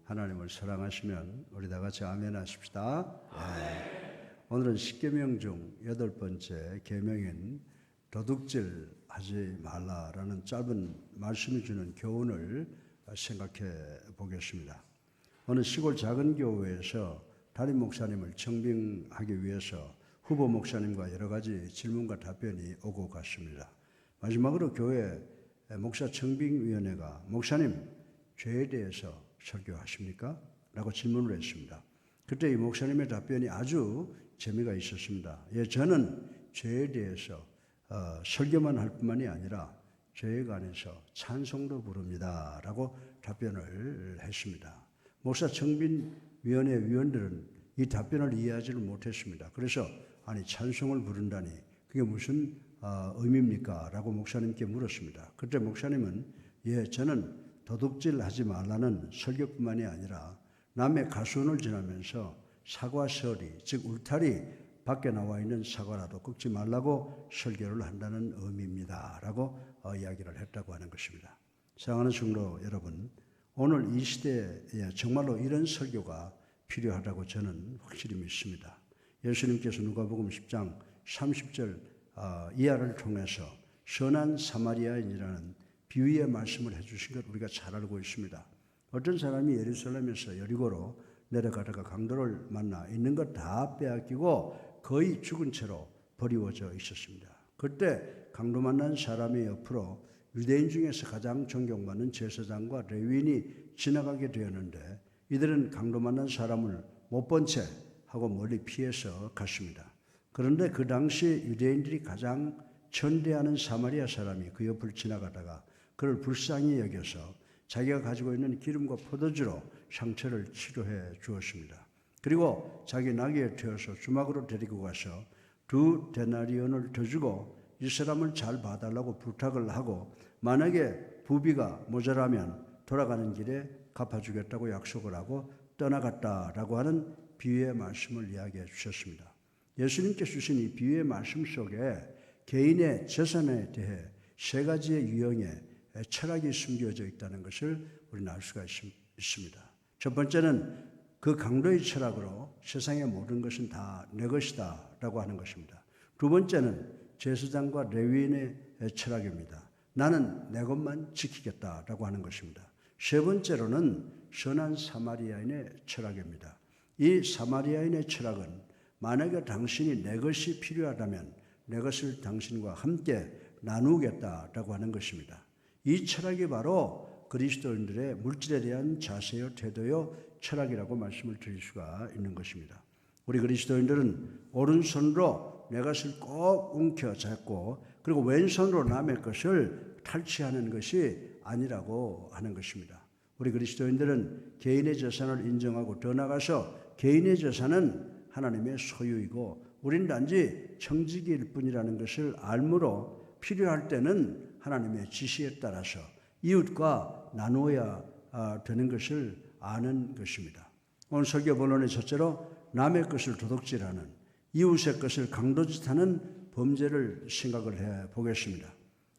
하나님을 사랑하시면 우리 다 같이 아멘 하십시다. 네. 오늘은 십계명 중 8번째 계명인 도둑질 하지 말라라는 짧은 말씀이 주는 교훈을 생각해 보겠습니다. 어느 시골 작은 교회에서 담임 목사님을 청빙하기 위해서 후보 목사님과 여러 가지 질문과 답변이 오고 갔습니다. 마지막으로 교회 목사 청빙위원회가 목사님 죄에 대해서 설교하십니까? 라고 질문을 했습니다. 그때 이 목사님의 답변이 아주 재미가 있었습니다. 예, 저는 죄에 대해서 설교만 할 뿐만이 아니라 죄에 관해서 찬송도 부릅니다. 라고 답변을 했습니다. 목사 청빙위원회 위원들은 이 답변을 이해하지를 못했습니다. 그래서 아니 찬송을 부른다니 그게 무슨 의미입니까? 라고 목사님께 물었습니다. 그때 목사님은 예, 저는 도둑질 하지 말라는 설교뿐만이 아니라 남의 가수원을 지나면서 사과설이 즉 울타리 밖에 나와 있는 사과라도 꺾지 말라고 설교를 한다는 의미입니다. 라고 이야기를 했다고 하는 것입니다. 사랑하는 성도 여러분, 오늘 이 시대에 정말로 이런 설교가 필요하다고 저는 확실히 믿습니다. 예수님께서 누가복음 10장 30절 이하를 통해서 선한 사마리아인이라는 비유의 말씀을 해주신 것 우리가 잘 알고 있습니다. 어떤 사람이 예루살렘에서 여리고로 내려가다가 강도를 만나 있는 것 다 빼앗기고 거의 죽은 채로 버리워져 있었습니다. 그때 강도 만난 사람의 옆으로 유대인 중에서 가장 존경받는 제사장과 레위인이 지나가게 되었는데 이들은 강도 만난 사람을 못 본 채 하고 멀리 피해서 갔습니다. 그런데 그 당시 유대인들이 가장 천대하는 사마리아 사람이 그 옆을 지나가다가 그를 불쌍히 여겨서 자기가 가지고 있는 기름과 포도주로 상처를 치료해 주었습니다. 그리고 자기 나귀에 태워서 주막으로 데리고 가서 2 데나리온을 더 주고 이 사람을 잘 봐달라고 부탁을 하고 만약에 부비가 모자라면 돌아가는 길에 갚아주겠다고 약속을 하고 떠나갔다라고 하는 비유의 말씀을 이야기해 주셨습니다. 예수님께서 주신 이 비유의 말씀 속에 개인의 재산에 대해 3가지의 유형의 철학이 숨겨져 있다는 것을 우리는 알 수가 있습니다. 첫 번째는 그 강도의 철학으로 세상의 모든 것은 다 내 것이다 라고 하는 것입니다. 두 번째는 제사장과 레위인의 철학입니다. 나는 내 것만 지키겠다라고 하는 것입니다. 세 번째로는 선한 사마리아인의 철학입니다. 이 사마리아인의 철학은 만약에 당신이 내 것이 필요하다면 내 것을 당신과 함께 나누겠다라고 하는 것입니다. 이 철학이 바로 그리스도인들의 물질에 대한 자세요, 태도요, 철학이라고 말씀을 드릴 수가 있는 것입니다. 우리 그리스도인들은 오른손으로 내 것을 꼭 움켜잡고 그리고 왼손으로 남의 것을 탈취하는 것이 아니라고 하는 것입니다. 우리 그리스도인들은 개인의 재산을 인정하고 더 나아가서 개인의 재산은 하나님의 소유이고 우린 단지 청지기일 뿐이라는 것을 알므로 필요할 때는 하나님의 지시에 따라서 이웃과 나누어야 되는 것을 아는 것입니다. 오늘 설교 본론의 첫째로 남의 것을 도둑질하는 이웃의 것을 강도짓하는 범죄를 생각을 해 보겠습니다.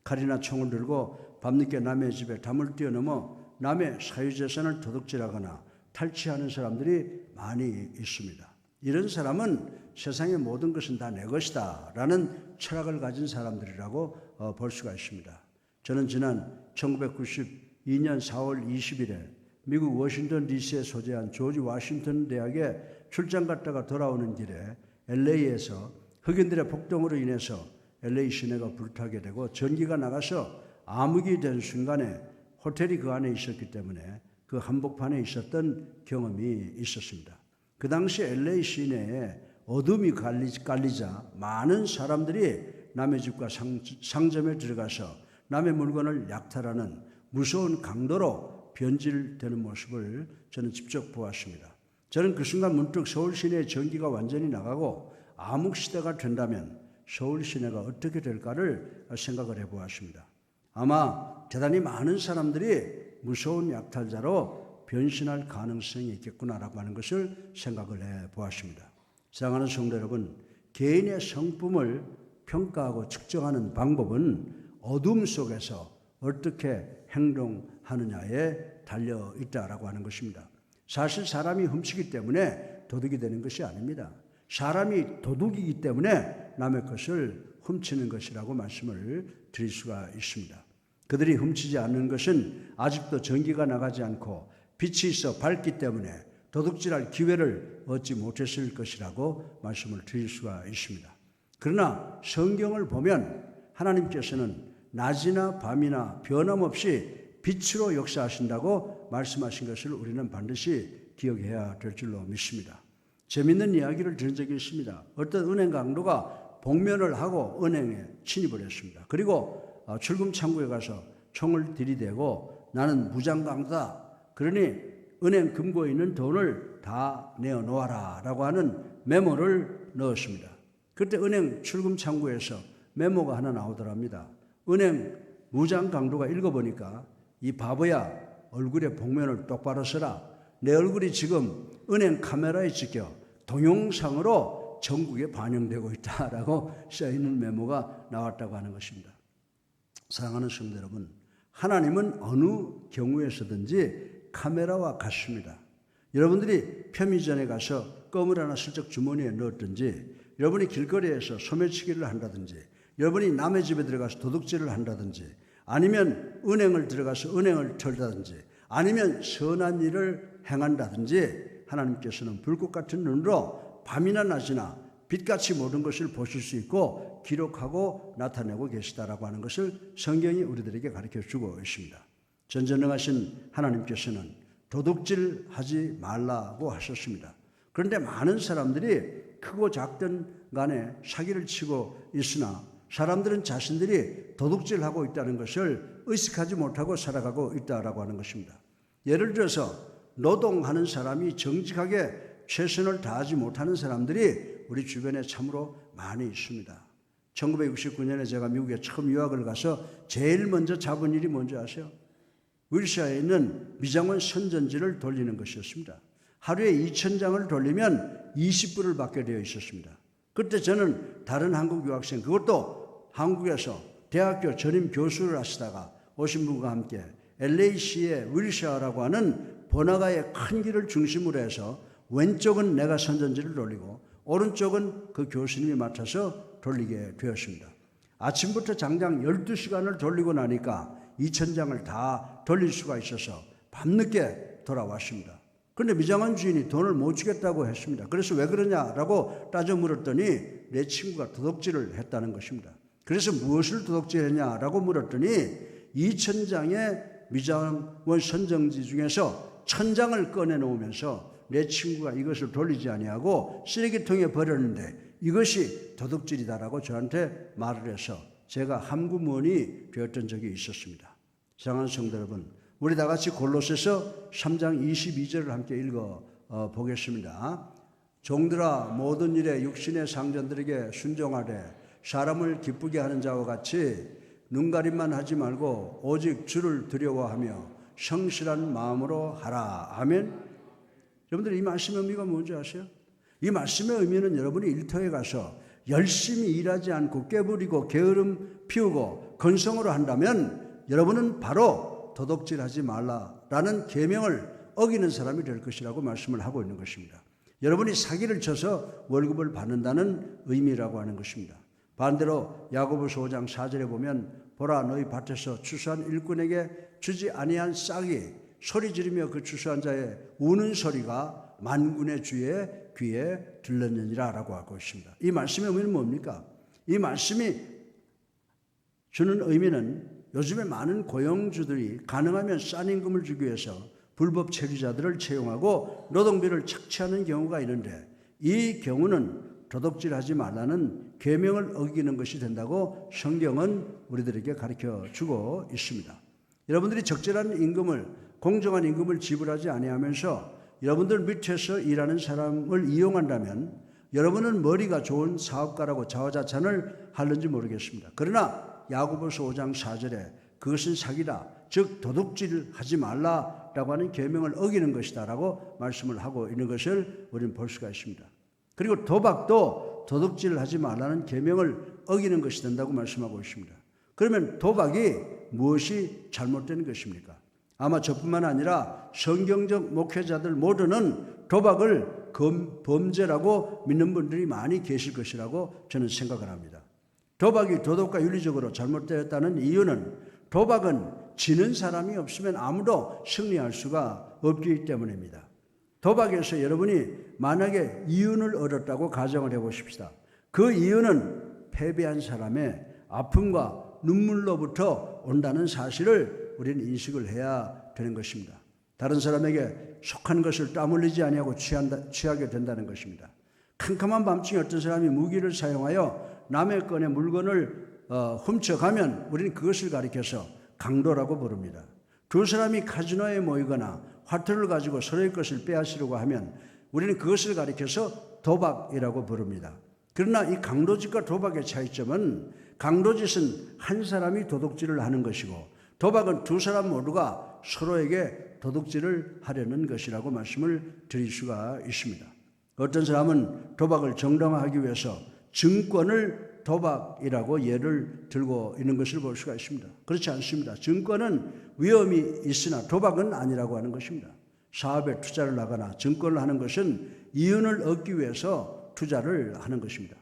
칼이나 총을 들고 밤늦게 남의 집에 담을 뛰어넘어 남의 사유재산을 도둑질하거나 탈취하는 사람들이 많이 있습니다. 이런 사람은 세상의 모든 것은 다 내 것이다 라는 철학을 가진 사람들이라고 볼 수가 있습니다. 저는 지난 1992년 4월 20일에 미국 워싱턴 DC에 소재한 조지 워싱턴 대학에 출장 갔다가 돌아오는 길에 LA에서 흑인들의 폭동으로 인해서 LA 시내가 불타게 되고 전기가 나가서 암흑이 된 순간에 호텔이 그 안에 있었기 때문에 그 한복판에 있었던 경험이 있었습니다. 그 당시 LA 시내에 어둠이 깔리자 많은 사람들이 남의 집과 상점에 들어가서 남의 물건을 약탈하는 무서운 강도로 변질되는 모습을 저는 직접 보았습니다. 저는 그 순간 문득 서울 시내의 전기가 완전히 나가고 암흑시대가 된다면 서울 시내가 어떻게 될까를 생각을 해보았습니다. 아마 대단히 많은 사람들이 무서운 약탈자로 변신할 가능성이 있겠구나라고 하는 것을 생각을 해보았습니다. 사랑하는 성도 여러분, 개인의 성품을 평가하고 측정하는 방법은 어둠 속에서 어떻게 행동하느냐에 달려 있다라고 하는 것입니다. 사실 사람이 훔치기 때문에 도둑이 되는 것이 아닙니다. 사람이 도둑이기 때문에 남의 것을 훔치는 것이라고 말씀을 드릴 수가 있습니다. 그들이 훔치지 않는 것은 아직도 전기가 나가지 않고 빛이 있어 밝기 때문에 도둑질할 기회를 얻지 못했을 것이라고 말씀을 드릴 수가 있습니다. 그러나 성경을 보면 하나님께서는 낮이나 밤이나 변함없이 빛으로 역사하신다고 말씀하신 것을 우리는 반드시 기억해야 될 줄로 믿습니다. 재미있는 이야기를 들은 적이 있습니다. 어떤 은행 강도가 복면을 하고 은행에 침입을 했습니다. 그리고 출금 창구에 가서 총을 들이대고 나는 무장 강도다. 그러니 은행 금고에 있는 돈을 다 내어놓아라 라고 하는 메모를 넣었습니다. 그때 은행 출금 창구에서 메모가 하나 나오더랍니다. 은행 무장 강도가 읽어보니까 이 바보야, 얼굴에 복면을 똑바로 써라. 내 얼굴이 지금 은행 카메라에 찍혀 동영상으로 전국에 반영되고 있다라고 써있는 메모가 나왔다고 하는 것입니다. 사랑하는 성도 여러분, 하나님은 어느 경우에서든지 카메라와 같습니다. 여러분들이 편의점에 가서 껌을 하나 슬쩍 주머니에 넣었든지, 여러분이 길거리에서 소매치기를 한다든지, 여러분이 남의 집에 들어가서 도둑질을 한다든지, 아니면 은행을 들어가서 은행을 털다든지, 아니면 선한 일을 행한다든지, 하나님께서는 불꽃 같은 눈으로 밤이나 낮이나 빛같이 모든 것을 보실 수 있고 기록하고 나타내고 계시다라고 하는 것을 성경이 우리들에게 가르쳐주고 있습니다. 전전능하신 하나님께서는 도둑질하지 말라고 하셨습니다. 그런데 많은 사람들이 크고 작든 간에 사기를 치고 있으나 사람들은 자신들이 도둑질하고 있다는 것을 의식하지 못하고 살아가고 있다라고 하는 것입니다. 예를 들어서 노동하는 사람이 정직하게 최선을 다하지 못하는 사람들이 우리 주변에 참으로 많이 있습니다. 1969년에 제가 미국에 처음 유학을 가서 제일 먼저 잡은 일이 뭔지 아세요? 윌시아에 있는 미장원 선전지를 돌리는 것이었습니다. 하루에 2,000장을 돌리면 20불을 받게 되어 있었습니다. 그때 저는 다른 한국 유학생, 그것도 한국에서 대학교 전임 교수를 하시다가 오신 분과 함께 LA시의 윌시아라고 하는 번화가의 큰 길을 중심으로 해서 왼쪽은 내가 선전지를 돌리고 오른쪽은 그 교수님이 맡아서 돌리게 되었습니다. 아침부터 장장 12시간을 돌리고 나니까 2,000장을 다 돌릴 수가 있어서 밤늦게 돌아왔습니다. 그런데 미장원 주인이 돈을 못 주겠다고 했습니다. 그래서 왜 그러냐라고 따져 물었더니 내 친구가 도둑질을 했다는 것입니다. 그래서 무엇을 도둑질했냐라고 물었더니 2,000장의 미장원 선정지 중에서 1,000장을 꺼내놓으면서 내 친구가 이것을 돌리지 아니하고 쓰레기통에 버렸는데 이것이 도둑질이다라고 저한테 말을 해서 제가 함구무원이 되었던 적이 있었습니다. 사랑하는 성도 여러분, 우리 다 같이 골로새서 3장 22절을 함께 읽어 보겠습니다. 종들아 모든 일에 육신의 상전들에게 순종하되 사람을 기쁘게 하는 자와 같이 눈가림만 하지 말고 오직 주를 두려워하며 성실한 마음으로 하라. 아멘. 여러분들 이 말씀의 의미가 뭔지 아세요? 이 말씀의 의미는 여러분이 일터에 가서 열심히 일하지 않고 깨부리고 게으름 피우고 건성으로 한다면 여러분은 바로 도둑질하지 말라라는 계명을 어기는 사람이 될 것이라고 말씀을 하고 있는 것입니다. 여러분이 사기를 쳐서 월급을 받는다는 의미라고 하는 것입니다. 반대로 야고보서 5장 4절에 보면 보라 너희 밭에서 추수한 일꾼에게 주지 아니한 싹이 소리 지르며 그 추수한 자의 우는 소리가 만군의 주의 귀에 들렸느니라 라고 하고 있습니다. 이 말씀의 의미는 뭡니까? 이 말씀이 주는 의미는 요즘에 많은 고용주들이 가능하면 싼 임금을 주기 위해서 불법 체류자들을 채용하고 노동비를 착취하는 경우가 있는데 이 경우는 도둑질하지 말라는 계명을 어기는 것이 된다고 성경은 우리들에게 가르쳐주고 있습니다. 여러분들이 적절한 임금을 공정한 임금을 지불하지 아니하면서 여러분들 밑에서 일하는 사람을 이용한다면 여러분은 머리가 좋은 사업가라고 자화자찬을 하는지 모르겠습니다. 그러나 야고보서 5장 4절에 그것은 사기다, 즉 도둑질하지 말라라고 하는 계명을 어기는 것이다 라고 말씀을 하고 있는 것을 우리는 볼 수가 있습니다. 그리고 도박도 도둑질하지 말라는 계명을 어기는 것이 된다고 말씀하고 있습니다. 그러면 도박이 무엇이 잘못된 것입니까? 아마 저뿐만 아니라 성경적 목회자들 모두는 도박을 범죄라고 믿는 분들이 많이 계실 것이라고 저는 생각을 합니다. 도박이 도덕과 윤리적으로 잘못되었다는 이유는 도박은 지는 사람이 없으면 아무도 승리할 수가 없기 때문입니다. 도박에서 여러분이 만약에 이윤을 얻었다고 가정을 해보십시다. 그 이유는 패배한 사람의 아픔과 눈물로부터 온다는 사실을 우리는 인식을 해야 되는 것입니다. 다른 사람에게 속한 것을 땀 흘리지 아니하고 취하게 된다는 것입니다. 캄캄한 밤중에 어떤 사람이 무기를 사용하여 남의 건의 물건을 훔쳐가면 우리는 그것을 가리켜서 강도라고 부릅니다. 두 사람이 카지노에 모이거나 화투를 가지고 서로의 것을 빼앗으려고 하면 우리는 그것을 가리켜서 도박이라고 부릅니다. 그러나 이 강도짓과 도박의 차이점은 강도짓은 한 사람이 도둑질을 하는 것이고 도박은 두 사람 모두가 서로에게 도둑질을 하려는 것이라고 말씀을 드릴 수가 있습니다. 어떤 사람은 도박을 정당화하기 위해서 증권을 도박이라고 예를 들고 있는 것을 볼 수가 있습니다. 그렇지 않습니다. 증권은 위험이 있으나 도박은 아니라고 하는 것입니다. 사업에 투자를 하거나 증권을 하는 것은 이윤을 얻기 위해서 투자를 하는 것입니다.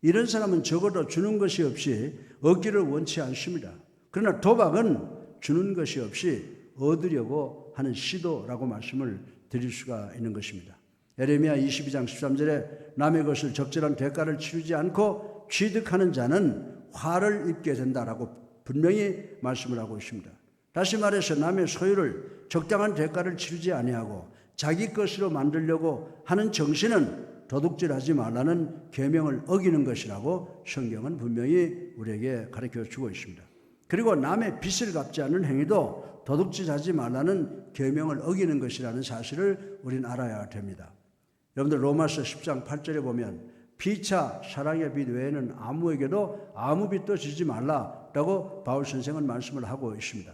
이런 사람은 적어도 주는 것이 없이 얻기를 원치 않습니다. 그러나 도박은 주는 것이 없이 얻으려고 하는 시도라고 말씀을 드릴 수가 있는 것입니다. 에레미야 22장 13절에 남의 것을 적절한 대가를 치르지 않고 취득하는 자는 화를 입게 된다라고 분명히 말씀을 하고 있습니다. 다시 말해서 남의 소유를 적당한 대가를 치르지 아니하고 자기 것으로 만들려고 하는 정신은 도둑질하지 말라는 계명을 어기는 것이라고 성경은 분명히 우리에게 가르쳐 주고 있습니다. 그리고 남의 빚을 갚지 않는 행위도 도둑질하지 말라는 계명을 어기는 것이라는 사실을 우리는 알아야 됩니다. 여러분들 로마서 10장 8절에 보면 피차 사랑의 빚 외에는 아무에게도 아무 빚도 지지 말라라고 바울 선생은 말씀을 하고 있습니다.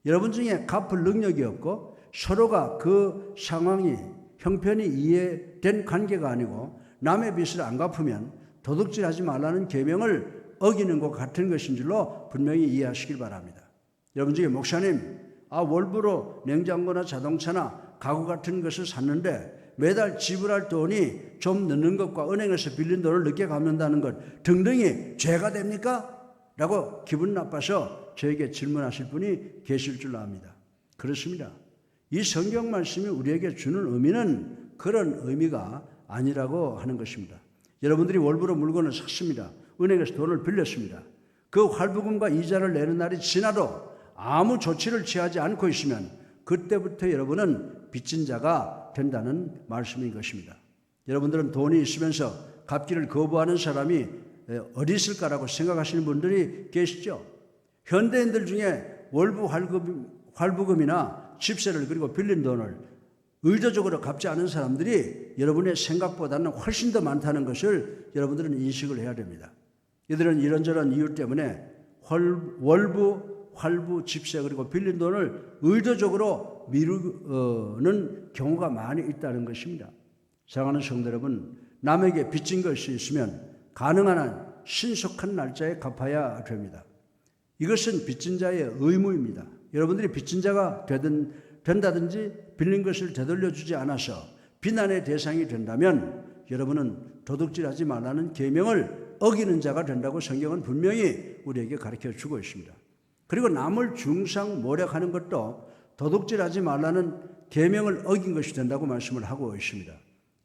여러분 중에 갚을 능력이 없고 서로가 그 상황이 형편이 이해된 관계가 아니고 남의 빚을 안 갚으면 도둑질하지 말라는 계명을 어기는 것 같은 것인 줄로 분명히 이해하시길 바랍니다. 여러분 중에 목사님, 월부로 냉장고나 자동차나 가구 같은 것을 샀는데 매달 지불할 돈이 좀 늦는 것과 은행에서 빌린 돈을 늦게 갚는다는 것 등등이 죄가 됩니까? 라고 기분 나빠서 저에게 질문하실 분이 계실 줄 압니다. 그렇습니다. 이 성경 말씀이 우리에게 주는 의미는 그런 의미가 아니라고 하는 것입니다. 여러분들이 월부로 물건을 샀습니다. 은행에서 돈을 빌렸습니다. 그 할부금과 이자를 내는 날이 지나도 아무 조치를 취하지 않고 있으면 그때부터 여러분은 빚진 자가 된다는 말씀인 것입니다. 여러분들은 돈이 있으면서 갚기를 거부하는 사람이 어디 있을까라고 생각하시는 분들이 계시죠. 현대인들 중에 월부 할부금이나 집세를 그리고 빌린 돈을 의도적으로 갚지 않은 사람들이 여러분의 생각보다는 훨씬 더 많다는 것을 여러분들은 인식을 해야 됩니다. 이들은 이런저런 이유 때문에 월부, 할부, 집세 그리고 빌린 돈을 의도적으로 미루는 경우가 많이 있다는 것입니다. 사랑하는 성도 여러분, 남에게 빚진 것이 있으면 가능한 한 신속한 날짜에 갚아야 됩니다. 이것은 빚진 자의 의무입니다. 여러분들이 빚진 자가 된다든지 빌린 것을 되돌려주지 않아서 비난의 대상이 된다면 여러분은 도둑질하지 말라는 계명을 어기는 자가 된다고 성경은 분명히 우리에게 가르쳐 주고 있습니다. 그리고 남을 중상모략하는 것도 도둑질하지 말라는 계명을 어긴 것이 된다고 말씀을 하고 있습니다.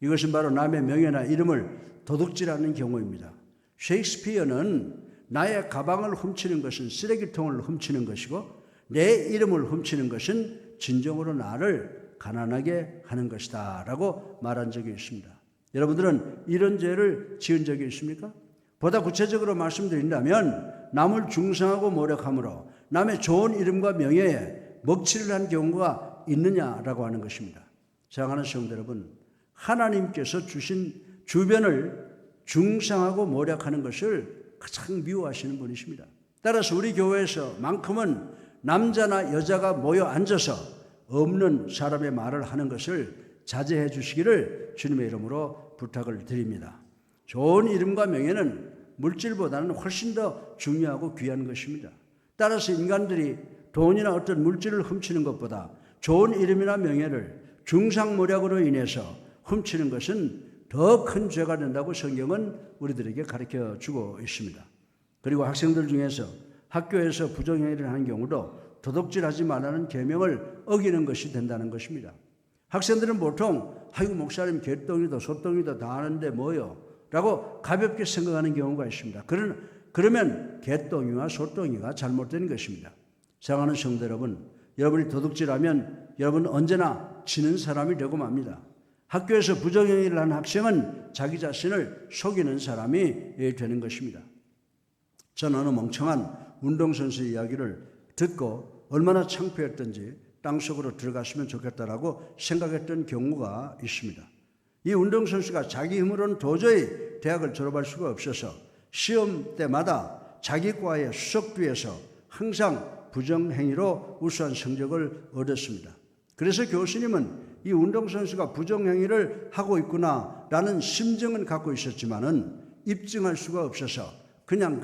이것은 바로 남의 명예나 이름을 도둑질하는 경우입니다. 셰익스피어는 나의 가방을 훔치는 것은 쓰레기통을 훔치는 것이고 내 이름을 훔치는 것은 진정으로 나를 가난하게 하는 것이다 라고 말한 적이 있습니다. 여러분들은 이런 죄를 지은 적이 있습니까? 보다 구체적으로 말씀드린다면 남을 중상하고 모략함으로 남의 좋은 이름과 명예에 먹칠을 한 경우가 있느냐라고 하는 것입니다. 사랑하는 성도 여러분, 하나님께서 주신 주변을 중상하고 모략하는 것을 가장 미워하시는 분이십니다. 따라서 우리 교회에서만큼은 남자나 여자가 모여 앉아서 없는 사람의 말을 하는 것을 자제해 주시기를 주님의 이름으로 부탁을 드립니다. 좋은 이름과 명예는 물질보다는 훨씬 더 중요하고 귀한 것입니다. 따라서 인간들이 돈이나 어떤 물질을 훔치는 것보다 좋은 이름이나 명예를 중상모략으로 인해서 훔치는 것은 더 큰 죄가 된다고 성경은 우리들에게 가르쳐 주고 있습니다. 그리고 학생들 중에서 학교에서 부정행위를 하는 경우도 도둑질하지 말라는 계명을 어기는 것이 된다는 것입니다. 학생들은 보통 아이고 목사님 개똥이도 소똥이도 다 하는데 뭐요? 라고 가볍게 생각하는 경우가 있습니다. 그러면 개똥이와 소똥이가 잘못된 것입니다. 사랑하는 성도 여러분, 여러분이 도둑질하면 여러분 언제나 지는 사람이 되고 맙니다. 학교에서 부정행위를 하는 학생은 자기 자신을 속이는 사람이 되는 것입니다. 저는 어느 멍청한 운동선수의 이야기를 듣고 얼마나 창피했던지 땅속으로 들어갔으면 좋겠다라고 생각했던 경우가 있습니다. 이 운동선수가 자기 힘으로는 도저히 대학을 졸업할 수가 없어서 시험 때마다 자기 과의 수석부에서 항상 부정행위로 우수한 성적을 얻었습니다. 그래서 교수님은 이 운동선수가 부정행위를 하고 있구나라는 심정은 갖고 있었지만은 입증할 수가 없어서 그냥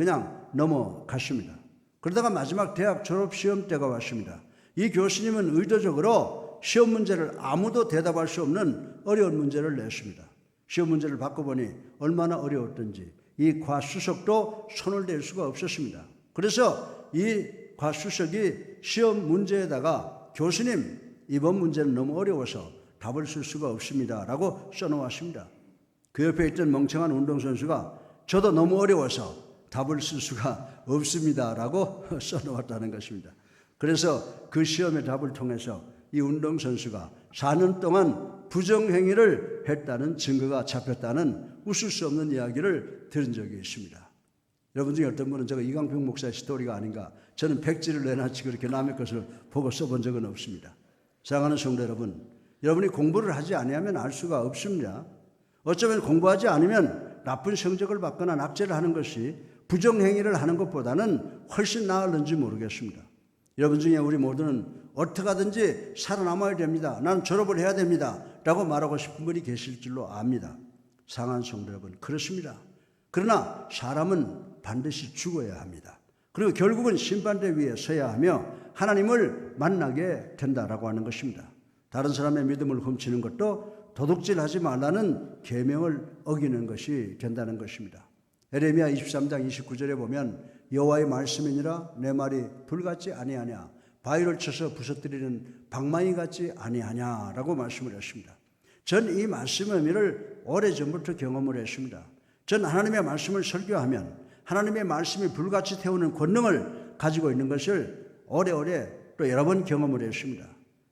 넘어갔습니다. 그러다가 마지막 대학 졸업시험 때가 왔습니다. 이 교수님은 의도적으로 시험 문제를 아무도 대답할 수 없는 어려운 문제를 냈습니다. 시험 문제를 바꿔보니 얼마나 어려웠던지 이 과수석도 손을 댈 수가 없었습니다. 그래서 이 과수석이 시험 문제에다가 교수님 이번 문제는 너무 어려워서 답을 쓸 수가 없습니다 라고 써놓았습니다. 그 옆에 있던 멍청한 운동선수가 저도 너무 어려워서 답을 쓸 수가 없습니다 라고 써놓았다는 것입니다. 그래서 그 시험의 답을 통해서 이 운동선수가 4년 동안 부정행위를 했다는 증거가 잡혔다는 웃을 수 없는 이야기를 들은 적이 있습니다. 여러분 중에 어떤 분은 제가 이강평 목사의 스토리가 아닌가, 저는 백지를 내놨지 그렇게 남의 것을 보고 써본 적은 없습니다. 사랑하는 성도 여러분, 여러분이 공부를 하지 아니하면 알 수가 없습니다. 어쩌면 공부하지 않으면 나쁜 성적을 받거나 낙제를 하는 것이 부정행위를 하는 것보다는 훨씬 나을는지 모르겠습니다. 여러분 중에 우리 모두는 어떻게 하든지 살아남아야 됩니다. 나는 졸업을 해야 됩니다. 라고 말하고 싶은 분이 계실 줄로 압니다. 사랑하는 성도 여러분, 그렇습니다. 그러나 사람은 반드시 죽어야 합니다. 그리고 결국은 심판대 위에 서야 하며 하나님을 만나게 된다라고 하는 것입니다. 다른 사람의 믿음을 훔치는 것도 도둑질하지 말라는 계명을 어기는 것이 된다는 것입니다. 에레미야 23장 29절에 보면 여호와의 말씀이니라 내 말이 불같지 아니하냐 바위를 쳐서 부서뜨리는 방망이 같지 아니하냐라고 말씀을 했습니다. 전 이 말씀의 의미를 오래전부터 경험을 했습니다. 전 하나님의 말씀을 설교하면 하나님의 말씀이 불같이 태우는 권능을 가지고 있는 것을 오래오래 또 여러 번 경험을 했습니다.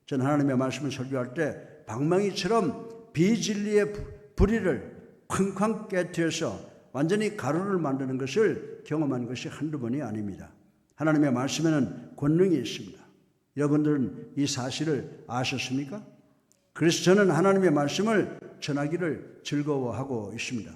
전 하나님의 말씀을 설교할 때 방망이처럼 비진리의 불의를 쾅쾅 깨트려서 완전히 가루를 만드는 것을 경험한 것이 한두 번이 아닙니다. 하나님의 말씀에는 권능이 있습니다. 여러분들은 이 사실을 아셨습니까? 그래서 저는 하나님의 말씀을 전하기를 즐거워하고 있습니다.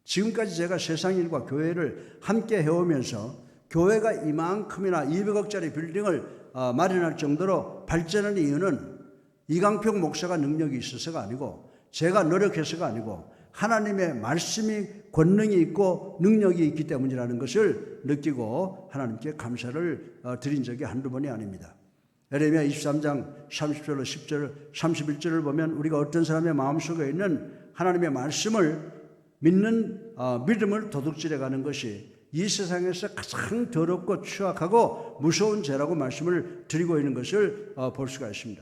지금까지 제가 세상 일과 교회를 함께 해오면서 교회가 이만큼이나 200억짜리 빌딩을 마련할 정도로 발전한 이유는 이강평 목사가 능력이 있어서가 아니고 제가 노력해서가 아니고 하나님의 말씀이 권능이 있고 능력이 있기 때문이라는 것을 느끼고 하나님께 감사를 드린 적이 한두 번이 아닙니다. 에레미야 23장 30절로 10절, 31절을 보면 우리가 어떤 사람의 마음속에 있는 하나님의 말씀을 믿는 믿음을 도둑질해 가는 것이 이 세상에서 가장 더럽고 추악하고 무서운 죄라고 말씀을 드리고 있는 것을 볼 수가 있습니다.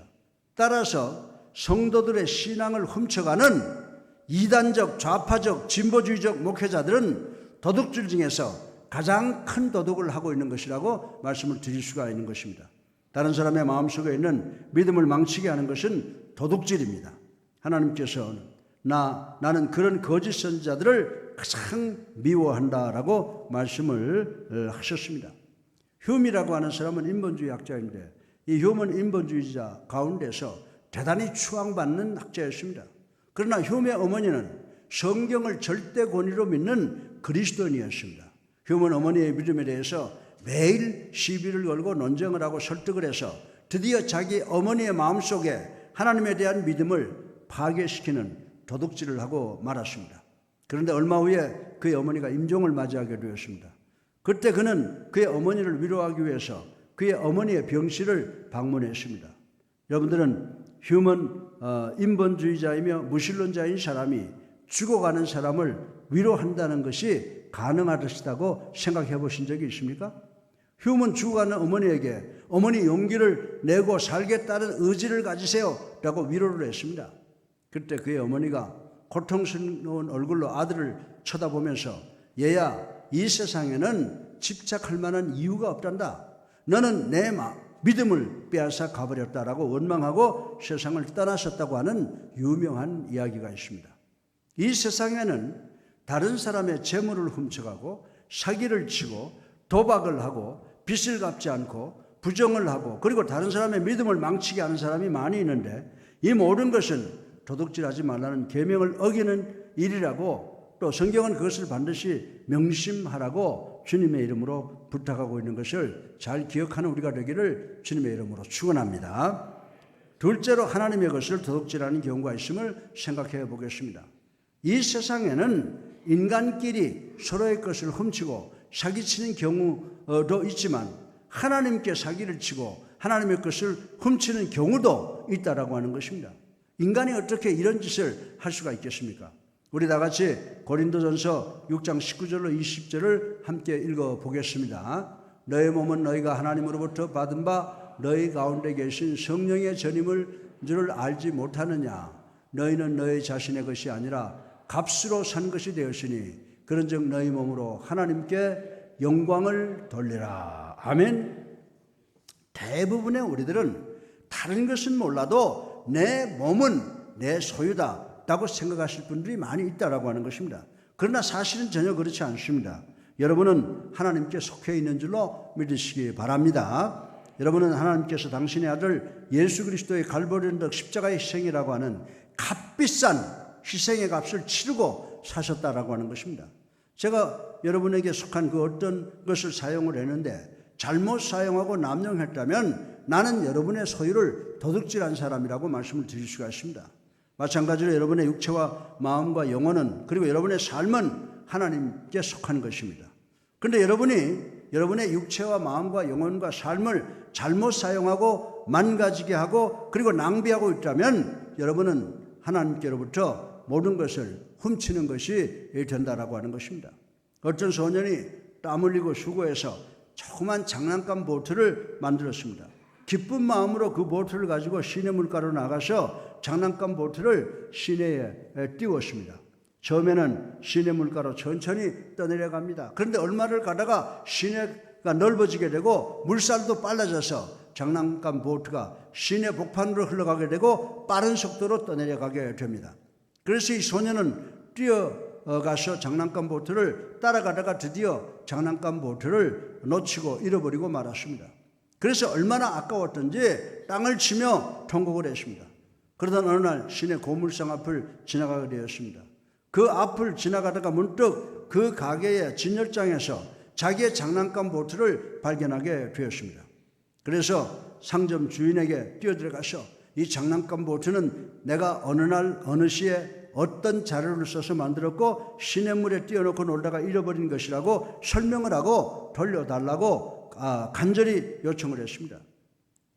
따라서 성도들의 신앙을 훔쳐가는 이단적, 좌파적, 진보주의적 목회자들은 도둑질 중에서 가장 큰 도둑을 하고 있는 것이라고 말씀을 드릴 수가 있는 것입니다. 다른 사람의 마음속에 있는 믿음을 망치게 하는 것은 도둑질입니다. 하나님께서는 나는 그런 거짓 선지자들을 가장 미워한다라고 말씀을 하셨습니다. 휴미라고 하는 사람은 인본주의 학자인데 이 휴은 인본주의자 가운데서 대단히 추앙받는 학자였습니다. 그러나 휴메의 어머니는 성경을 절대 권위로 믿는 그리스도인이었습니다. 휴먼 어머니의 믿음에 대해서 매일 시비를 걸고 논쟁을 하고 설득을 해서 드디어 자기 어머니의 마음속에 하나님에 대한 믿음을 파괴시키는 도둑질을 하고 말았습니다. 그런데 얼마 후에 그의 어머니가 임종을 맞이하게 되었습니다. 그때 그는 그의 어머니를 위로하기 위해서 그의 어머니의 병실을 방문했습니다. 여러분들은 휴먼 인본주의자이며 무신론자인 사람이 죽어가는 사람을 위로한다는 것이 가능하다고 생각해 보신 적이 있습니까? 휴먼 죽어가는 어머니에게 어머니 용기를 내고 살겠다는 의지를 가지세요 라고 위로를 했습니다. 그때 그의 어머니가 고통스러운 얼굴로 아들을 쳐다보면서 얘야, 이 세상에는 집착할 만한 이유가 없단다. 너는 내 믿음을 빼앗아 가버렸다라고 원망하고 세상을 떠나셨다고 하는 유명한 이야기가 있습니다. 이 세상에는 다른 사람의 재물을 훔쳐가고 사기를 치고 도박을 하고 빚을 갚지 않고 부정을 하고 그리고 다른 사람의 믿음을 망치게 하는 사람이 많이 있는데 이 모든 것은 도둑질하지 말라는 계명을 어기는 일이라고 또 성경은 그것을 반드시 명심하라고 주님의 이름으로 부탁하고 있는 것을 잘 기억하는 우리가 되기를 주님의 이름으로 축원합니다. 둘째로 하나님의 것을 도둑질하는 경우가 있음을 생각해 보겠습니다. 이 세상에는 인간끼리 서로의 것을 훔치고 사기치는 경우도 있지만 하나님께 사기를 치고 하나님의 것을 훔치는 경우도 있다라고 하는 것입니다. 인간이 어떻게 이런 짓을 할 수가 있겠습니까? 우리 다 같이 고린도전서 6장 19절로 20절을 함께 읽어보겠습니다. 너의 몸은 너희가 하나님으로부터 받은 바 너희 가운데 계신 성령의 전임을 줄 알지 못하느냐. 너희는 너희 자신의 것이 아니라 값으로 산 것이 되었으니 그런즉 너희 몸으로 하나님께 영광을 돌리라. 아멘. 대부분의 우리들은 다른 것은 몰라도 내 몸은 내 소유다 라고 생각하실 분들이 많이 있다라고 하는 것입니다. 그러나 사실은 전혀 그렇지 않습니다. 여러분은 하나님께 속해 있는 줄로 믿으시기 바랍니다. 여러분은 하나님께서 당신의 아들 예수 그리스도의 갈보리 언덕 십자가의 희생이라고 하는 값비싼 희생의 값을 치르고 사셨다라고 하는 것입니다. 제가 여러분에게 속한 그 어떤 것을 사용을 했는데 잘못 사용하고 남용했다면 나는 여러분의 소유를 도둑질한 사람이라고 말씀을 드릴 수가 있습니다. 마찬가지로 여러분의 육체와 마음과 영혼은 그리고 여러분의 삶은 하나님께 속한 것입니다. 그런데 여러분이 여러분의 육체와 마음과 영혼과 삶을 잘못 사용하고 망가지게 하고 그리고 낭비하고 있다면 여러분은 하나님께로부터 모든 것을 훔치는 것이 된다라고 하는 것입니다. 어떤 소년이 땀 흘리고 수고해서 조그만 장난감 보트를 만들었습니다. 기쁜 마음으로 그 보트를 가지고 시내 물가로 나가서 장난감 보트를 시내에 띄웠습니다. 처음에는 시내 물가로 천천히 떠내려갑니다. 그런데 얼마를 가다가 시내가 넓어지게 되고 물살도 빨라져서 장난감 보트가 시내 복판으로 흘러가게 되고 빠른 속도로 떠내려가게 됩니다. 그래서 이 소년은 뛰어가서 장난감 보트를 따라가다가 드디어 장난감 보트를 놓치고 잃어버리고 말았습니다. 그래서 얼마나 아까웠던지 땅을 치며 통곡을 했습니다. 그러던 어느 날 시내 고물상 앞을 지나가게 되었습니다. 그 앞을 지나가다가 문득 그 가게의 진열장에서 자기의 장난감 보트를 발견하게 되었습니다. 그래서 상점 주인에게 뛰어들어가서 이 장난감 보트는 내가 어느 날 어느 시에 어떤 자료를 써서 만들었고 시냇물에 띄워놓고 놀다가 잃어버린 것이라고 설명을 하고 돌려달라고 간절히 요청을 했습니다.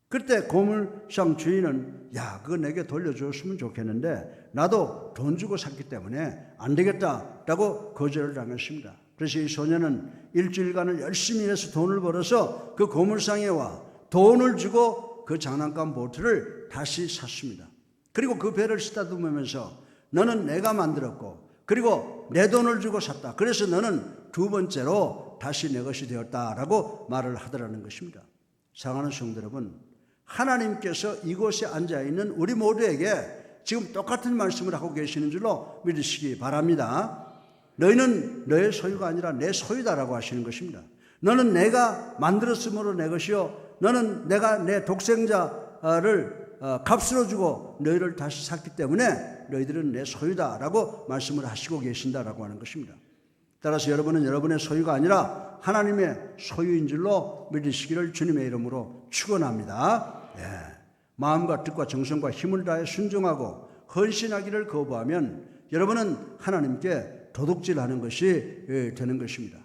그때 고물상 주인은 야 그거 내게 돌려줬으면 좋겠는데 나도 돈 주고 샀기 때문에 안 되겠다라고 거절을 당했습니다. 그래서 이 소년은 일주일간을 열심히 일해서 돈을 벌어서 그 고물상에 와 돈을 주고 그 장난감 보트를 다시 샀습니다. 그리고 그 배를 쓰다듬으면서 너는 내가 만들었고 그리고 내 돈을 주고 샀다. 그래서 너는 두 번째로 다시 내 것이 되었다라고 말을 하더라는 것입니다. 사랑하는 성도 여러분, 하나님께서 이곳에 앉아있는 우리 모두에게 지금 똑같은 말씀을 하고 계시는 줄로 믿으시기 바랍니다. 너희는 너의 소유가 아니라 내 소유다라고 하시는 것입니다. 너는 내가 만들었으므로 내 것이요 너는 내가 내 독생자를 값으로 주고 너희를 다시 샀기 때문에 너희들은 내 소유다라고 말씀을 하시고 계신다라고 하는 것입니다. 따라서 여러분은 여러분의 소유가 아니라 하나님의 소유인 줄로 믿으시기를 주님의 이름으로 축원합니다. 마음과 뜻과 정성과 힘을 다해 순종하고 헌신하기를 거부하면 여러분은 하나님께 도둑질하는 것이 되는 것입니다.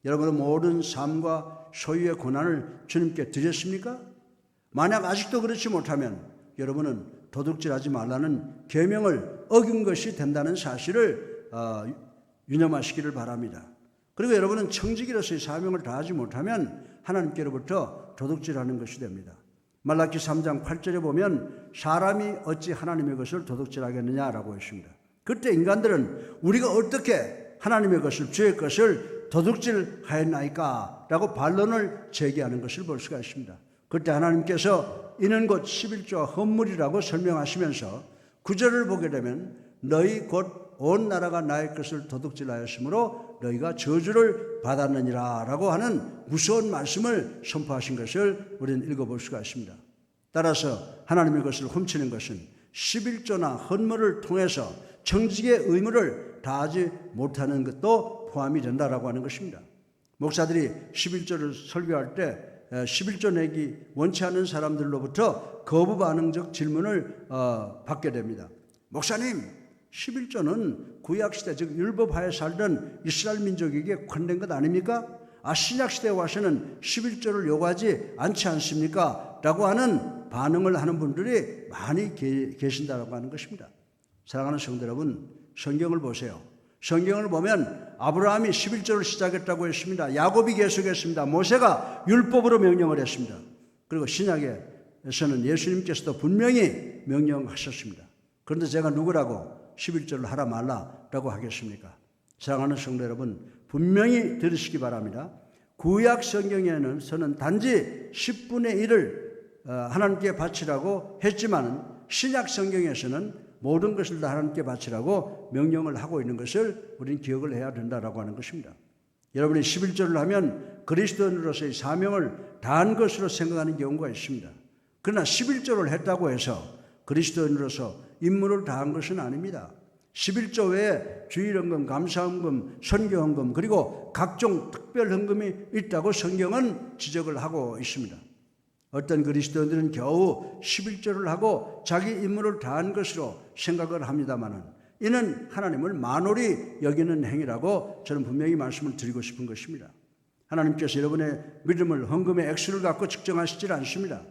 여러분의 모든 삶과 소유의 권한을 주님께 드렸습니까? 만약 아직도 그렇지 못하면 여러분은 도둑질하지 말라는 계명을 어긴 것이 된다는 사실을 유념하시기를 바랍니다. 그리고 여러분은 청지기로서의 사명을 다하지 못하면 하나님께로부터 도둑질하는 것이 됩니다. 말라기 3장 8절에 보면 사람이 어찌 하나님의 것을 도둑질하겠느냐라고 했습니다. 그때 인간들은 우리가 어떻게 하나님의 것을, 주의 것을 도둑질하였나이까? 라고 반론을 제기하는 것을 볼 수가 있습니다. 그때 하나님께서 이는 곧 11조와 헌물이라고 설명하시면서 9절을 보게 되면 너희 곧 온 나라가 나의 것을 도둑질하였으므로 너희가 저주를 받았느니라 라고 하는 무서운 말씀을 선포하신 것을 우리는 읽어볼 수가 있습니다. 따라서 하나님의 것을 훔치는 것은 11조나 헌물을 통해서 청지기의 의무를 다하지 못하는 것도 포함이 된다라고 하는 것입니다. 목사들이 11조를 설교할 때 11조 내기 원치 않는 사람들로부터 거부 반응적 질문을 받게 됩니다. 목사님, 11조는 구약시대 즉 율법하에 살던 이스라엘 민족에게 관된 것 아닙니까? 신약시대에 와서는 11조를 요구하지 않지 않습니까? 라고 하는 반응을 하는 분들이 많이 계신다고 하는 것입니다. 사랑하는 성도 여러분, 성경을 보세요. 성경을 보면 아브라함이 11조를 시작했다고 했습니다. 야곱이 계속했습니다. 모세가 율법으로 명령을 했습니다. 그리고 신약에서는 예수님께서도 분명히 명령하셨습니다. 그런데 제가 누구라고 11조를 하라 말라라고 하겠습니까? 사랑하는 성도 여러분, 분명히 들으시기 바랍니다. 구약 성경에는 저는 단지 10분의 1을 하나님께 바치라고 했지만 신약 성경에서는 모든 것을 다 하나님께 바치라고 명령을 하고 있는 것을 우리는 기억을 해야 된다라고 하는 것입니다. 여러분이 11조를 하면 그리스도인으로서의 사명을 다한 것으로 생각하는 경우가 있습니다. 그러나 11조를 했다고 해서 그리스도인으로서 임무를 다한 것은 아닙니다. 11조 외에 주일헌금, 감사헌금, 선교헌금 그리고 각종 특별헌금이 있다고 성경은 지적을 하고 있습니다. 어떤 그리스도인들은 겨우 11조를 하고 자기 임무를 다한 것으로 생각을 합니다마는 이는 하나님을 만홀히 여기는 행위라고 저는 분명히 말씀을 드리고 싶은 것입니다. 하나님께서 여러분의 믿음을 헌금의 액수를 갖고 측정하시질 않습니다.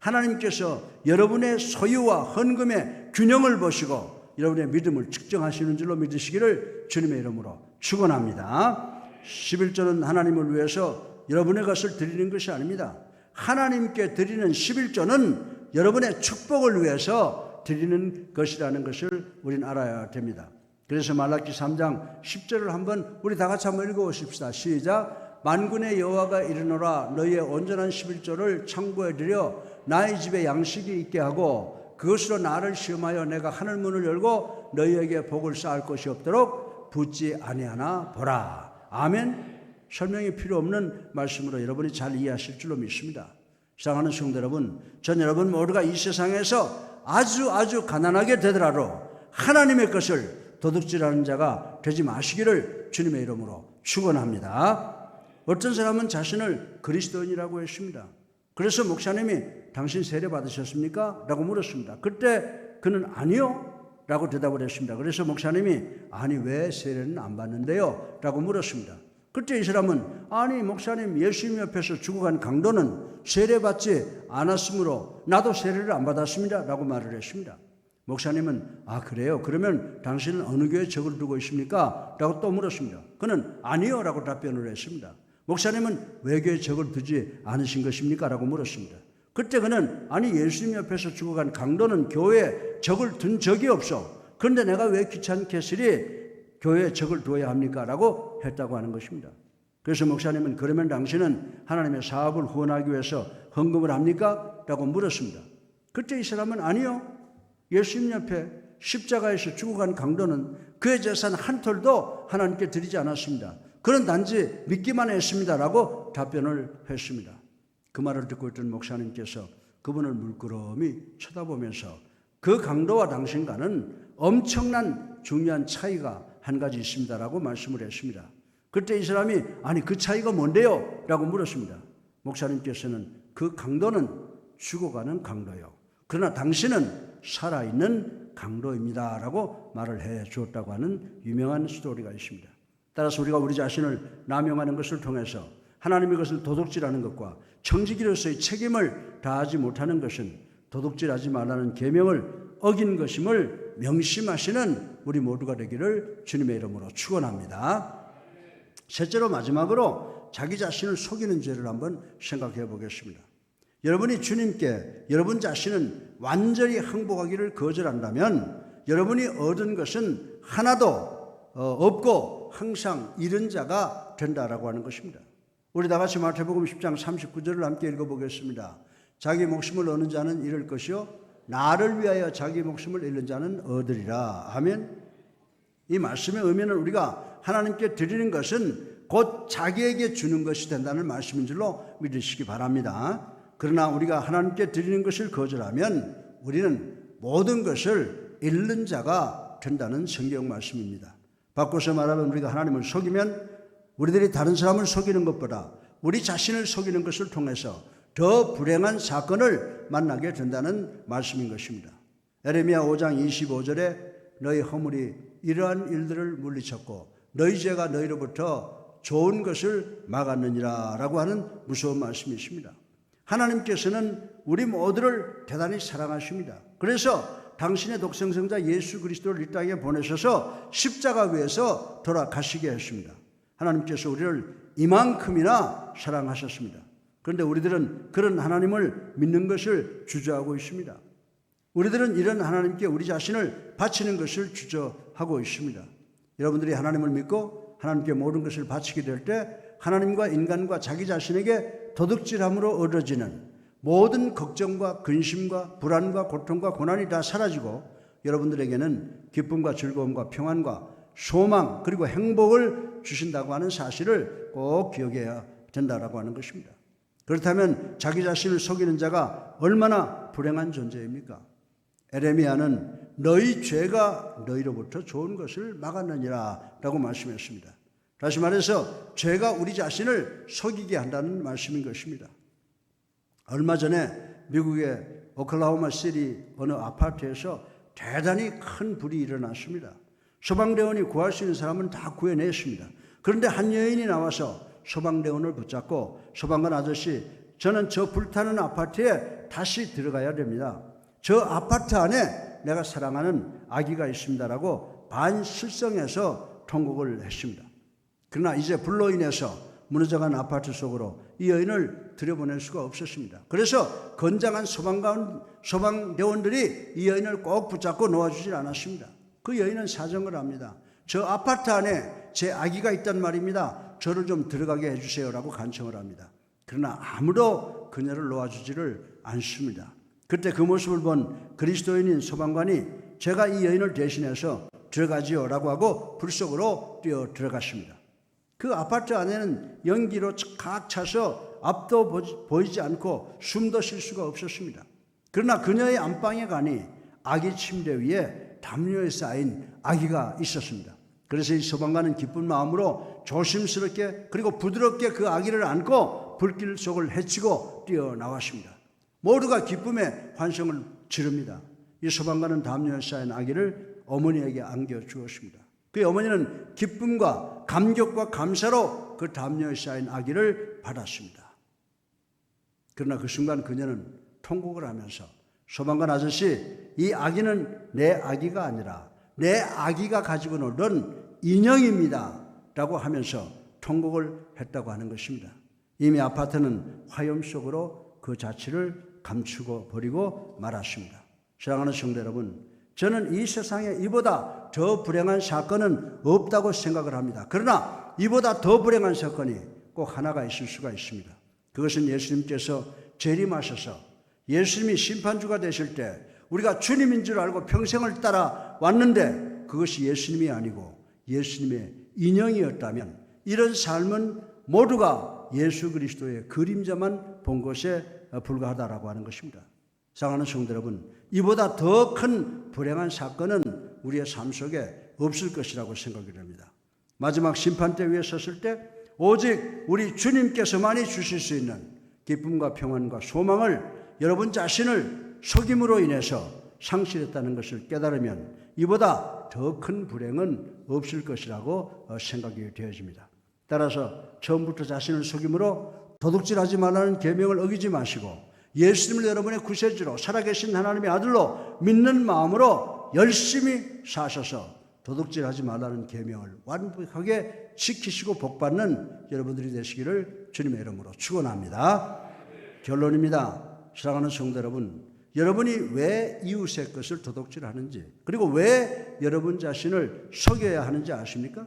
하나님께서 여러분의 소유와 헌금의 균형을 보시고 여러분의 믿음을 측정하시는 줄로 믿으시기를 주님의 이름으로 축원합니다. 11조는 하나님을 위해서 여러분의 것을 드리는 것이 아닙니다. 하나님께 드리는 11조는 여러분의 축복을 위해서 드리는 것이라는 것을 우리는 알아야 됩니다. 그래서 말라기 3장 10절을 한번 우리 다 같이 한번 읽어보십시다. 시작. 만군의 여호와가 이르노라 너희의 온전한 11조를 창고에 들여 나의 집에 양식이 있게 하고 그것으로 나를 시험하여 내가 하늘 문을 열고 너희에게 복을 쌓을 것이 없도록 붙지 아니하나 보라. 아멘. 설명이 필요 없는 말씀으로 여러분이 잘 이해하실 줄로 믿습니다. 사랑하는 성도 여러분, 전 여러분 모두가 이 세상에서 아주 가난하게 되더라도 하나님의 것을 도둑질하는 자가 되지 마시기를 주님의 이름으로 축원합니다. 어떤 사람은 자신을 그리스도인이라고 했습니다. 그래서 목사님이 당신 세례 받으셨습니까? 라고 물었습니다. 그때 그는 아니요 라고 대답을 했습니다. 그래서 목사님이 아니 왜 세례는 안 받는데요? 라고 물었습니다. 그때 이 사람은 아니 목사님 예수님 옆에서 죽어간 강도는 세례받지 않았으므로 나도 세례를 안 받았습니다 라고 말을 했습니다. 목사님은 아 그래요? 그러면 당신은 어느 교회에 적을 두고 있습니까? 라고 또 물었습니다. 그는 아니요 라고 답변을 했습니다. 목사님은 왜 교회에 적을 두지 않으신 것입니까? 라고 물었습니다. 그때 그는 아니 예수님 옆에서 죽어간 강도는 교회에 적을 둔 적이 없어. 그런데 내가 왜 귀찮겠으리 교회에 적을 두어야 합니까? 라고 했다고 하는 것입니다. 그래서 목사님은 그러면 당신은 하나님의 사업을 후원하기 위해서 헌금을 합니까? 라고 물었습니다. 그때 이 사람은 아니요. 예수님 옆에 십자가에서 죽어간 강도는 그의 재산 한 톨도 하나님께 드리지 않았습니다. 그는 단지 믿기만 했습니다. 라고 답변을 했습니다. 그 말을 듣고 있던 목사님께서 그분을 물끄러미 쳐다보면서 그 강도와 당신과는 엄청난 중요한 차이가 한 가지 있습니다라고 말씀을 했습니다. 그때 이 사람이 아니 그 차이가 뭔데요? 라고 물었습니다. 목사님께서는 그 강도는 죽어가는 강도요. 그러나 당신은 살아있는 강도입니다. 라고 말을 해 주었다고 하는 유명한 스토리가 있습니다. 따라서 우리가 우리 자신을 남용하는 것을 통해서 하나님의 것을 도둑질하는 것과 청지기로서의 책임을 다하지 못하는 것은 도둑질하지 말라는 계명을 어긴 것임을 명심하시는 우리 모두가 되기를 주님의 이름으로 축원합니다. 셋째로 마지막으로 자기 자신을 속이는 죄를 한번 생각해 보겠습니다. 여러분이 주님께 여러분 자신은 완전히 항복하기를 거절한다면 여러분이 얻은 것은 하나도 없고 항상 잃은 자가 된다라고 하는 것입니다. 우리 다 같이 마태복음 10장 39절을 함께 읽어보겠습니다. 자기 목숨을 얻는 자는 잃을 것이요 나를 위하여 자기 목숨을 잃는 자는 얻으리라. 아멘. 이 말씀의 의미는 우리가 하나님께 드리는 것은 곧 자기에게 주는 것이 된다는 말씀인 줄로 믿으시기 바랍니다. 그러나 우리가 하나님께 드리는 것을 거절하면 우리는 모든 것을 잃는 자가 된다는 성경 말씀입니다. 바꿔서 말하면 우리가 하나님을 속이면 우리들이 다른 사람을 속이는 것보다 우리 자신을 속이는 것을 통해서 더 불행한 사건을 만나게 된다는 말씀인 것입니다. 에레미야 5장 25절에 너희 허물이 이러한 일들을 물리쳤고 너희 죄가 너희로부터 좋은 것을 막았느니라 라고 하는 무서운 말씀이 있습니다. 하나님께서는 우리 모두를 대단히 사랑하십니다. 그래서 당신의 독생성자 예수 그리스도를 이 땅에 보내셔서 십자가 위에서 돌아가시게 했습니다. 하나님께서 우리를 이만큼이나 사랑하셨습니다. 그런데 우리들은 그런 하나님을 믿는 것을 주저하고 있습니다. 우리들은 이런 하나님께 우리 자신을 바치는 것을 주저하고 있습니다. 여러분들이 하나님을 믿고 하나님께 모든 것을 바치게 될 때 하나님과 인간과 자기 자신에게 도둑질함으로 얻어지는 모든 걱정과 근심과 불안과 고통과 고난이 다 사라지고 여러분들에게는 기쁨과 즐거움과 평안과 소망 그리고 행복을 주신다고 하는 사실을 꼭 기억해야 된다라고 하는 것입니다. 그렇다면 자기 자신을 속이는 자가 얼마나 불행한 존재입니까? 에레미야는 너희 죄가 너희로부터 좋은 것을 막았느니라 라고 말씀했습니다. 다시 말해서 죄가 우리 자신을 속이게 한다는 말씀인 것입니다. 얼마 전에 미국의 오클라호마 시티 어느 아파트에서 대단히 큰 불이 일어났습니다. 소방대원이 구할 수 있는 사람은 다 구해냈습니다. 그런데 한 여인이 나와서 소방대원을 붙잡고 소방관 아저씨, 저는 저 불타는 아파트에 다시 들어가야 됩니다. 저 아파트 안에 내가 사랑하는 아기가 있습니다라고 반실성해서 통곡을 했습니다. 그러나 이제 불로 인해서 무너져간 아파트 속으로 이 여인을 들여보낼 수가 없었습니다. 그래서 건장한 소방대원들이 이 여인을 꼭 붙잡고 놓아주질 않았습니다. 그 여인은 사정을 합니다. 저 아파트 안에 제 아기가 있단 말입니다. 저를 좀 들어가게 해주세요라고 간청을 합니다. 그러나 아무도 그녀를 놓아주지를 않습니다. 그때 그 모습을 본 그리스도인인 소방관이 제가 이 여인을 대신해서 들어가지요라고 하고 불 속으로 뛰어 들어갔습니다. 그 아파트 안에는 연기로 각 차서 앞도 보이지 않고 숨도 쉴 수가 없었습니다. 그러나 그녀의 안방에 가니 아기 침대 위에 담요에 쌓인 아기가 있었습니다. 그래서 이 소방관은 기쁜 마음으로 조심스럽게 그리고 부드럽게 그 아기를 안고 불길 속을 헤치고 뛰어나왔습니다. 모두가 기쁨의 환성을 지릅니다. 이 소방관은 담요에 쌓인 아기를 어머니에게 안겨주었습니다. 그 어머니는 기쁨과 감격과 감사로 그 담요에 쌓인 아기를 받았습니다. 그러나 그 순간 그녀는 통곡을 하면서 소방관 아저씨, 이 아기는 내 아기가 아니라 내 아기가 가지고 놀던 인형입니다 라고 하면서 통곡을 했다고 하는 것입니다. 이미 아파트는 화염 속으로 그 자취를 감추고 버리고 말았습니다. 사랑하는 성도 여러분, 저는 이 세상에 이보다 더 불행한 사건은 없다고 생각을 합니다. 그러나 이보다 더 불행한 사건이 꼭 하나가 있을 수가 있습니다. 그것은 예수님께서 재림하셔서 예수님이 심판주가 되실 때 우리가 주님인 줄 알고 평생을 따라왔는데 그것이 예수님이 아니고 예수님의 인형이었다면 이런 삶은 모두가 예수 그리스도의 그림자만 본 것에 불과하다라고 하는 것입니다. 사랑하는 성도 여러분, 이보다 더 큰 불행한 사건은 우리의 삶 속에 없을 것이라고 생각이 됩니다. 마지막 심판대 위에 섰을 때 오직 우리 주님께서만이 주실 수 있는 기쁨과 평안과 소망을 여러분 자신을 속임으로 인해서 상실했다는 것을 깨달으면 이보다 더 큰 불행은 없을 것이라고 생각이 되어집니다. 따라서 처음부터 자신을 속임으로 도둑질하지 말라는 계명을 어기지 마시고 예수님을 여러분의 구세주로 살아계신 하나님의 아들로 믿는 마음으로 열심히 사셔서 도둑질하지 말라는 계명을 완벽하게 지키시고 복받는 여러분들이 되시기를 주님의 이름으로 축원합니다. 결론입니다. 사랑하는 성도 여러분, 여러분이 왜 이웃의 것을 도둑질하는지 그리고 왜 여러분 자신을 속여야 하는지 아십니까?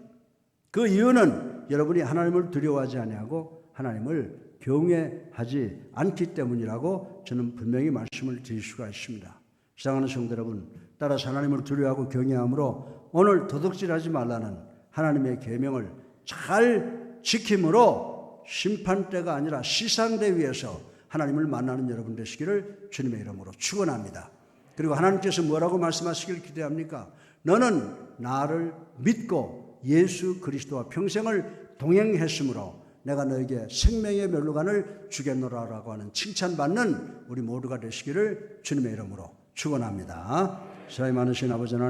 그 이유는 여러분이 하나님을 두려워하지 아니하고 하나님을 경외하지 않기 때문이라고 저는 분명히 말씀을 드릴 수가 있습니다. 사랑하는 성도 여러분, 따라서 하나님을 두려워하고 경외함으로 오늘 도둑질하지 말라는 하나님의 계명을 잘 지킴으로 심판대가 아니라 시상대 위에서 하나님을 만나는 여러분 되시기를 주님의 이름으로 축원합니다. 그리고 하나님께서 뭐라고 말씀하시길 기대합니까? 너는 나를 믿고 예수 그리스도와 평생을 동행했으므로 내가 너에게 생명의 멸루관을 주겠노라라고 하는 칭찬받는 우리 모두가 되시기를 주님의 이름으로 축원합니다. 사랑이 많으신 아버지 하나님,